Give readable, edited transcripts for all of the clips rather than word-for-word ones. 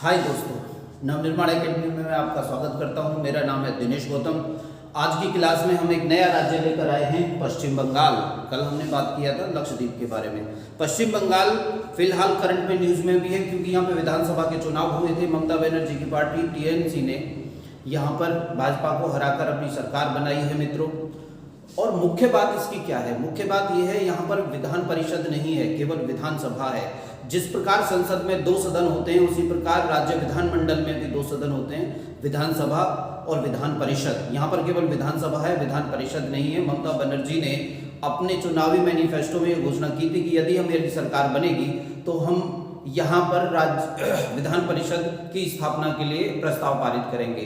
हाय दोस्तों, नवनिर्माण एकेडमी में मैं आपका स्वागत करता हूं। मेरा नाम है दिनेश गौतम। आज की क्लास में हम एक नया राज्य लेकर आए हैं, पश्चिम बंगाल। कल हमने बात किया था लक्षद्वीप के बारे में। पश्चिम बंगाल फिलहाल करंट में न्यूज़ में भी है क्योंकि यहाँ पे विधानसभा के चुनाव हुए थे। ममता बनर्जी की पार्टी टीएमसी ने यहाँ पर भाजपा को हराकर अपनी सरकार बनाई है मित्रों। और मुख्य बात इसकी क्या है? मुख्य बात यह है, यहाँ पर विधान परिषद नहीं है, केवल विधानसभा है। जिस प्रकार संसद में 2 सदन होते हैं उसी प्रकार राज्य विधानमंडल में भी 2 सदन होते हैं, विधानसभा और विधान परिषद। यहाँ पर केवल विधानसभा है, विधान परिषद नहीं है। ममता बनर्जी ने अपने चुनावी मैनिफेस्टो में यह घोषणा की थी कि यदि हमारी सरकार बनेगी तो हम यहाँ पर राज्य विधान परिषद की स्थापना के लिए प्रस्ताव पारित करेंगे।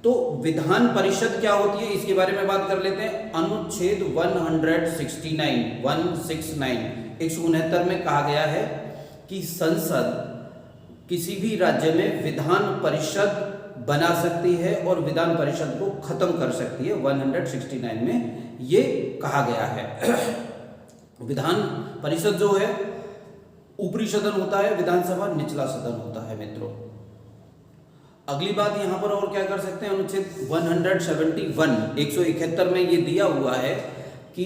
तो विधान परिषद क्या होती है इसके बारे में बात कर लेते हैं। अनुच्छेद 169 में कहा गया है कि संसद किसी भी राज्य में विधान परिषद बना सकती है और विधान परिषद को खत्म कर सकती है। 169 में ये कहा गया है। विधान परिषद जो है ऊपरी सदन होता है, विधानसभा निचला सदन होता है मित्रों। अगली बात यहाँ पर और क्या कर सकते हैं, अनुच्छेद 171 में ये दिया हुआ है कि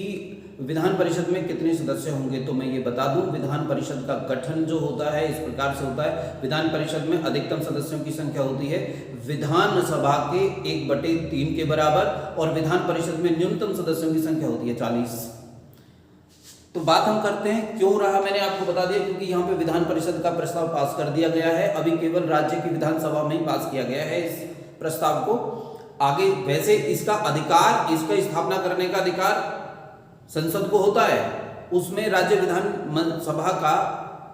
विधान परिषद में कितने सदस्य होंगे। तो मैं ये बता दूं, विधान परिषद का गठन जो होता है इस प्रकार से होता है। विधान परिषद में अधिकतम सदस्यों की संख्या होती है विधानसभा के 1/3 के बराबर और विधान परिषद में न्यूनतम सदस्यों की संख्या होती है 40। तो बात हम करते हैं क्यों रहा, मैंने आपको बता दिया क्योंकि यहाँ पे विधान परिषद का प्रस्ताव पास कर दिया गया है। अभी केवल राज्य की विधानसभा में ही पास किया गया है इस प्रस्ताव को। आगे वैसे इसका अधिकार, इसका स्थापना करने का अधिकार संसद को होता है, उसमें राज्य विधानसभा का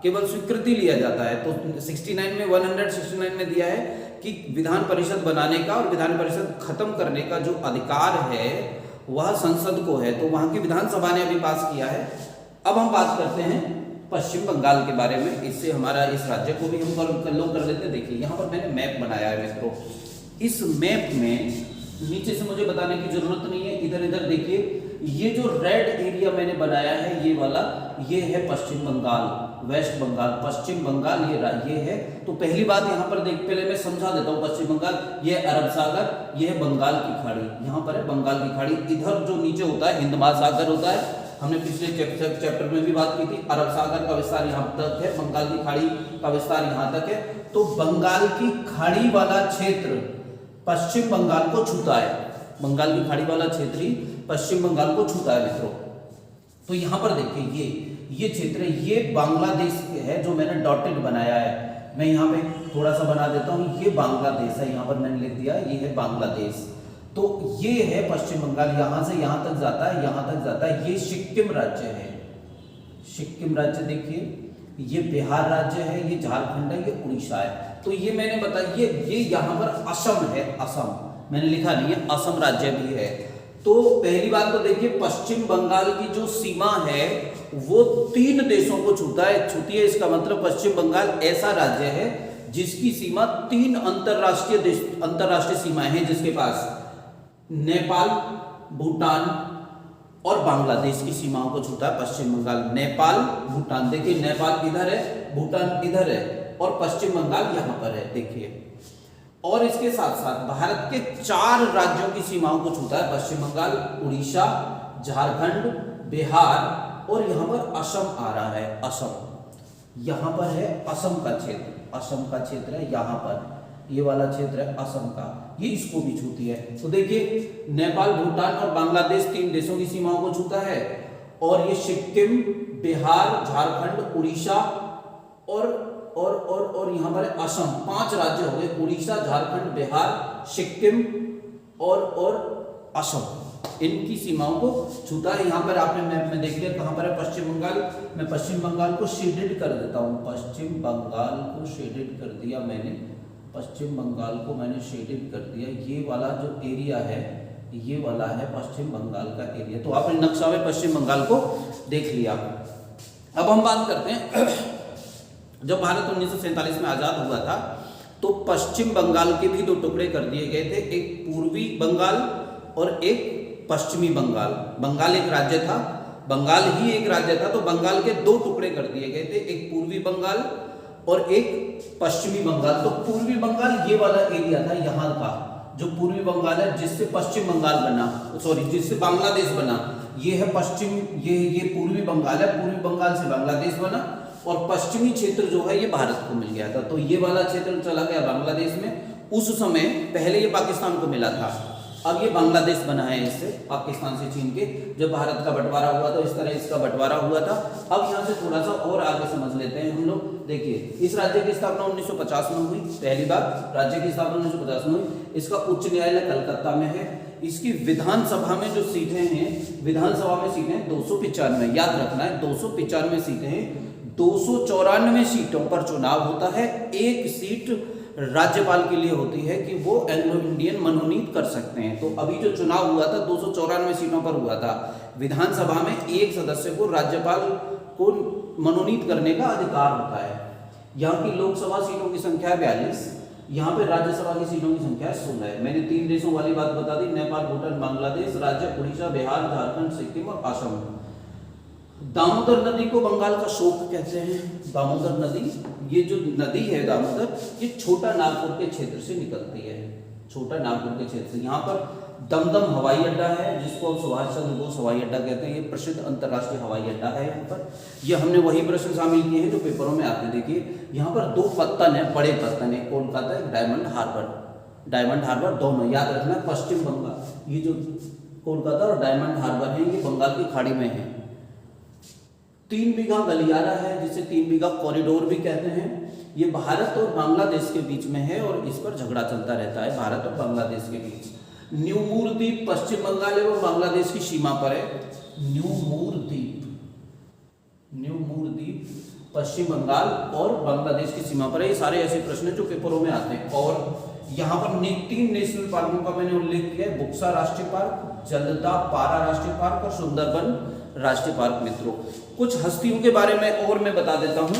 केवल स्वीकृति लिया जाता है। तो 169 में दिया है कि विधान परिषद बनाने का और विधान परिषद खत्म करने का जो अधिकार है वह संसद को है। तो वहां की विधानसभा ने अभी पास किया है। अब हम बात करते हैं पश्चिम बंगाल के बारे में। इससे हमारा इस राज्य को भी हम कर लेते हैं। देखिए यहाँ पर मैंने मैप बनाया है मित्रों। इस मैप में नीचे से मुझे बताने की जरूरत नहीं है, इधर इधर देखिए। ये जो रेड एरिया मैंने बनाया है ये वाला, ये है पश्चिम बंगाल, वेस्ट बंगाल, पश्चिम बंगाल ये है। तो पहली बात यहाँ पर पहले मैं समझा देता हूँ। पश्चिम बंगाल ये अरब सागर, ये है बंगाल की खाड़ी, यहाँ पर है बंगाल की खाड़ी। इधर जो नीचे होता है हिंद महासागर होता है। हमने पिछले चैप्टर में भी बात की थी। अरब सागर का विस्तार यहाँ तक है, बंगाल की खाड़ी का विस्तार यहाँ तक है। तो बंगाल की खाड़ी वाला क्षेत्र पश्चिम बंगाल को छूता है। बंगाल की खाड़ी वाला क्षेत्र ही पश्चिम बंगाल को छूता है मित्रों। तो यहाँ पर देखिए ये क्षेत्र, ये बांग्लादेश है जो मैंने डॉटेड बनाया है। मैं यहाँ पे थोड़ा सा बना देता हूँ। ये बांग्लादेश है, यहाँ पर मैंने लिख दिया ये है बांग्लादेश। तो ये है पश्चिम बंगाल, यहाँ से यहाँ तक जाता है, यहाँ तक जाता है। ये सिक्किम राज्य है, सिक्किम राज्य देखिए। ये बिहार राज्य है, ये झारखंड है, ये उड़ीसा है। तो ये मैंने बताया ये यहाँ पर असम है, असम मैंने लिखा नहीं है, असम राज्य भी है। तो पहली बात तो देखिए पश्चिम बंगाल की जो सीमा है वो 3 देशों को छूती है। इसका मतलब पश्चिम बंगाल ऐसा राज्य है जिसकी सीमा 3 अंतरराष्ट्रीय सीमाएं हैं, जिसके पास नेपाल, भूटान और बांग्लादेश की सीमाओं को छूता है पश्चिम बंगाल। नेपाल, भूटान, देखिए नेपाल इधर है, भूटान इधर है और पश्चिम बंगाल यहाँ पर है देखिए। और इसके साथ साथ भारत के 4 राज्यों की सीमाओं को छूता है पश्चिम बंगाल, उड़ीसा, झारखंड, बिहार और यहाँ पर असम आ रहा है। असम यहाँ पर है, असम का क्षेत्र, असम का क्षेत्र है यहाँ पर, ये वाला क्षेत्र है असम का, ये इसको भी छूती है। तो देखिए नेपाल, भूटान और बांग्लादेश 3 देशों की सीमाओं को छूता है। और ये सिक्किम, बिहार, झारखंड, उड़ीसा और यहाँ पर असम, 5 राज्य हो गए। उड़ीसा, झारखंड, बिहार, सिक्किम और असम, इनकी सीमाओं को छूता है। यहाँ पर आपने मैप में देख लिया कहाँ पर है पश्चिम बंगाल। मैं पश्चिम बंगाल को शेडेड कर देता हूँ, पश्चिम बंगाल को शेडेड कर दिया मैंने, पश्चिम बंगाल को मैंने शेडेड कर दिया। ये वाला जो एरिया है ये वाला है पश्चिम बंगाल का एरिया। तो आपने नक्शा में पश्चिम बंगाल को देख लिया। अब हम बात करते हैं जब भारत 1947 में आजाद हुआ था तो पश्चिम बंगाल के भी 2 टुकड़े कर दिए गए थे, एक पूर्वी बंगाल और एक पश्चिमी बंगाल। बंगाल एक राज्य था, बंगाल ही एक राज्य था, तो बंगाल के 2 टुकड़े कर दिए गए थे, एक पूर्वी बंगाल और एक पश्चिमी बंगाल। तो पूर्वी बंगाल ये वाला एरिया था यहाँ का, जो पूर्वी बंगाल है जिससे पश्चिम बंगाल बना, सॉरी जिससे बांग्लादेश बना, ये है पश्चिम, ये पूर्वी बंगाल है, पूर्वी बंगाल से बांग्लादेश बना और पश्चिमी क्षेत्र जो है ये भारत को मिल गया था। तो ये वाला क्षेत्र चला गया बांग्लादेश में। उस समय पहले ये पाकिस्तान को मिला था, अब ये बांग्लादेश बना है इससे, पाकिस्तान से छीन के। जब भारत का बंटवारा हुआ तो इस तरह इसका बंटवारा हुआ था। अब यहाँ से थोड़ा सा और आगे समझ लेते हैं हम लोग। देखिए, इस राज्य की स्थापना 1950 में हुई, पहली बार राज्य की स्थापना 1950 में हुई। इसका उच्च न्यायालय कलकत्ता में है। इसकी विधानसभा में जो सीटें हैं, विधानसभा में सीटें 295, याद रखना है 295 सीटें हैं। 294 सीटों पर चुनाव होता है। एक सीट राज्यपाल के लिए होती है कि वो एंग्लो इंडियन मनोनीत कर सकते हैं। तो अभी जो चुनाव हुआ था 294 सीटों पर हुआ था। विधानसभा में एक सदस्य को राज्यपाल को मनोनीत करने का अधिकार होता है। यहाँ की लोकसभा सीटों की संख्या है 42, यहाँ पे राज्यसभा की सीटों की संख्या है 16 है। मैंने 3 देशों वाली बात बता दी, नेपाल, भूटान, बांग्लादेश, राज्य उड़ीसा, बिहार, झारखंड, सिक्किम और असम। दामोदर नदी को बंगाल का शोक कहते हैं। दामोदर नदी, ये जो नदी है दामोदर, ये छोटा नागपुर के क्षेत्र से निकलती है, छोटा नागपुर के क्षेत्र से। यहाँ पर दमदम हवाई अड्डा है, जिसको सुभाष चंद्र बोस हवाई अड्डा कहते हैं। ये प्रसिद्ध अंतर्राष्ट्रीय हवाई अड्डा है यहाँ पर। ये हमने वही प्रश्न शामिल किए हैं जो पेपरों में आते। देखिए, यहाँ पर 2 पत्तन है, बड़े पत्तन है, कोलकाता, एक डायमंड हार्बर। डायमंड हार्बर दोनों याद रखना, पश्चिम बंगाल, ये जो कोलकाता और डायमंड हार्बर है ये बंगाल की खाड़ी में है। 3 बीघा गलियारा है, जिसे 3 बीघा कॉरिडोर भी कहते हैं। ये भारत और बांग्लादेश के बीच में है और इस पर झगड़ा चलता रहता है भारत और बांग्लादेश के बीच। न्यूमूर द्वीप पश्चिम बंगाल एवं बांग्लादेश की सीमा पर है। न्यूमूर द्वीप पश्चिम बंगाल और बांग्लादेश की सीमा पर है। ये सारे ऐसे प्रश्न हैं जो पेपरों में आते हैं। और यहाँ पर 3 नेशनल पार्कों का मैंने उल्लेख किया है। बुक्सा राष्ट्रीय पार्क, जलदा पारा राष्ट्रीय पार्क और सुंदरबन राष्ट्रीय पार्क। मित्रों, कुछ हस्तियों के बारे में और मैं बता देता हूं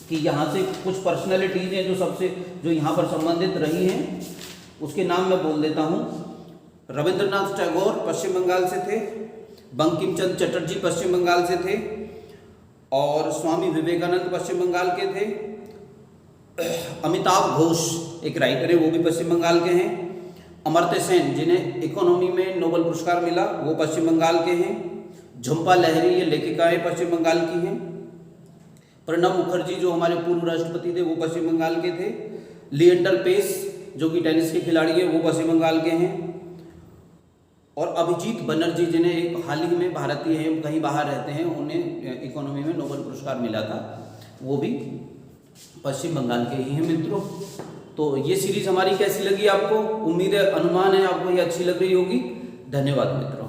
कि यहाँ से कुछ पर्सनैलिटीज हैं जो यहाँ पर संबंधित रही हैं, उसके नाम मैं बोल देता हूँ। रविंद्रनाथ टैगोर पश्चिम बंगाल से थे, बंकिम चंद्र चटर्जी पश्चिम बंगाल से थे, और स्वामी विवेकानंद पश्चिम बंगाल के थे। अमिताभ घोष एक राइटर है, वो भी पश्चिम बंगाल के हैं। अमर्त्य सेन, जिन्हें इकोनॉमी में नोबेल पुरस्कार मिला, वो पश्चिम बंगाल के हैं। झुम्पा लाहिरी, ये लेखिकाएं पश्चिम बंगाल की हैं। प्रणब मुखर्जी जो हमारे पूर्व राष्ट्रपति थे वो पश्चिम बंगाल के थे। लिएंडर पेस जो कि टेनिस के खिलाड़ी हैं वो पश्चिम बंगाल के हैं। और अभिजीत बनर्जी, जिन्हें एक हाल ही में भारतीय हैं, कहीं बाहर रहते हैं, उन्हें इकोनॉमी में नोबेल पुरस्कार मिला था, वो भी पश्चिम बंगाल के ही हैं। मित्रों, तो ये सीरीज हमारी कैसी लगी आपको? उम्मीद है, अनुमान है आपको ये अच्छी लग रही होगी। धन्यवाद मित्रों।